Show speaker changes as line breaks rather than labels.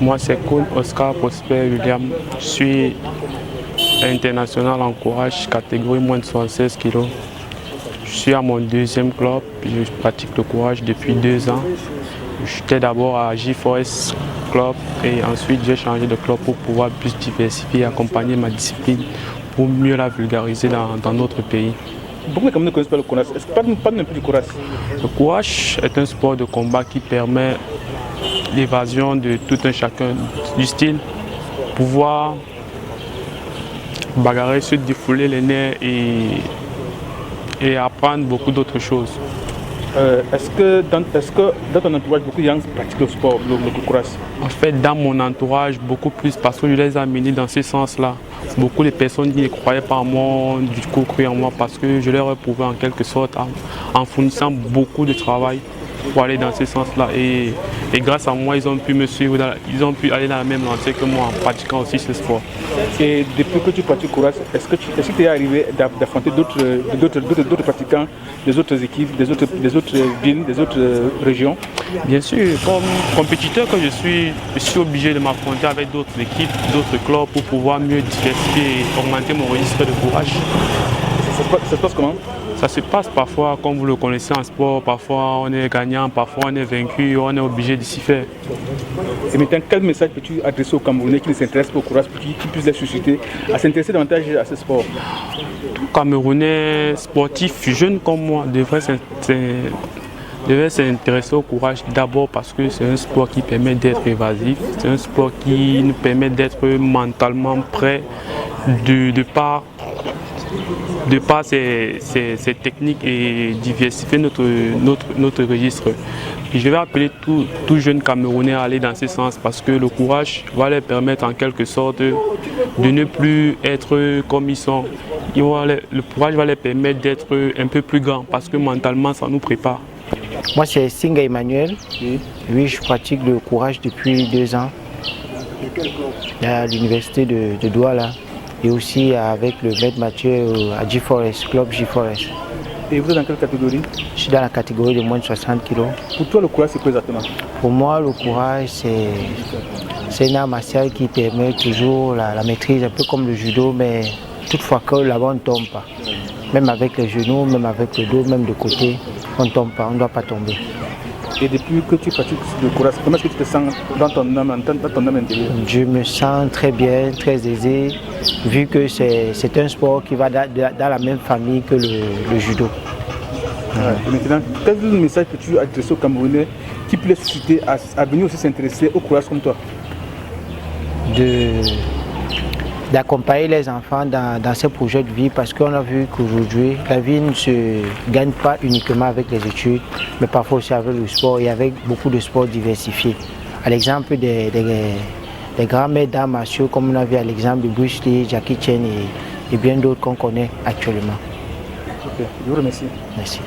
Moi, c'est Koun Oscar Prosper William. Je suis international en courage, catégorie moins de 76 kg. Je suis à mon deuxième club. Je pratique le courage depuis 2 ans. J'étais d'abord à J4S Club et ensuite j'ai changé de club pour pouvoir plus diversifier et accompagner ma discipline pour mieux la vulgariser dans notre pays.
Beaucoup de Camerounais ne connaissent pas le courage. Est-ce que pas du courage?
Le courage est un sport de combat qui permet l'évasion de tout un chacun du style, pouvoir bagarrer, se défouler les nerfs et apprendre beaucoup d'autres choses.
Est-ce que dans ton entourage, beaucoup de gens pratiquent le sport, le courage?
En fait, dans mon entourage, beaucoup plus parce que je les ai amenés dans ce sens-là. Beaucoup de personnes qui ne croyaient pas en moi, du coup, cru en moi parce que je leur ai prouvé en quelque sorte en fournissant beaucoup de travail pour aller dans ce sens-là. Et grâce à moi, ils ont pu me suivre, ils ont pu aller dans la même lancée que moi en pratiquant aussi ce sport.
Et depuis que tu pratiques courage, est-ce que tu es arrivé d'affronter d'autres pratiquants, des autres équipes, des autres villes, des autres régions?
Bien sûr, comme compétiteur que je suis obligé de m'affronter avec d'autres équipes, d'autres clubs pour pouvoir mieux diversifier et augmenter mon registre de courage.
Ça se passe comment?
Ça se passe parfois, comme vous le connaissez en sport, parfois on est gagnant, parfois on est vaincu, on est obligé de s'y faire.
Et maintenant, quel message peux-tu adresser aux Camerounais qui ne s'intéressent pas au courage pour qu'ils puissent les susciter à s'intéresser davantage à ce sport?
Tout Camerounais sportif, jeune comme moi, devrait s'intéresser au courage d'abord parce que c'est un sport qui permet d'être évasif, c'est un sport qui nous permet d'être mentalement prêt de par ces techniques et diversifier notre registre. Et je vais appeler tout jeune Camerounais à aller dans ce sens parce que le courage va leur permettre en quelque sorte de ne plus être comme ils sont. Le courage va leur permettre d'être un peu plus grand parce que mentalement ça nous prépare.
Moi c'est Singa Emmanuel. Oui, je pratique le courage depuis 2 ans à l'université de Douala. Et aussi avec le maître Mathieu à J4S, club J4S.
Et vous êtes dans quelle catégorie?
Je suis dans la catégorie de moins de 60 kg.
Pour toi, le courage, c'est quoi exactement?
Pour moi, le courage, c'est une art martiale qui permet toujours la maîtrise, un peu comme le judo, mais toutefois que là-bas, on ne tombe pas. Même avec les genoux, même avec le dos, même de côté, on ne tombe pas, on ne doit pas tomber.
Et depuis que tu pratiques le courage, comment est-ce que tu te sens dans ton âme intérieure? Je
me sens très bien, très aisé, vu que c'est un sport qui va dans la même famille que le judo.
Et maintenant, quel message peux-tu adresser aux Camerounais qui peut les susciter à venir aussi s'intéresser au courage comme toi?
D'accompagner les enfants dans ces projets de vie parce qu'on a vu qu'aujourd'hui, la vie ne se gagne pas uniquement avec les études, mais parfois aussi avec le sport et avec beaucoup de sports diversifiés. À l'exemple des grands maîtres d'arts martiaux, comme on a vu à l'exemple de Bruce Lee, Jackie Chan et bien d'autres qu'on connaît actuellement.
Ok, je vous remercie.
Merci.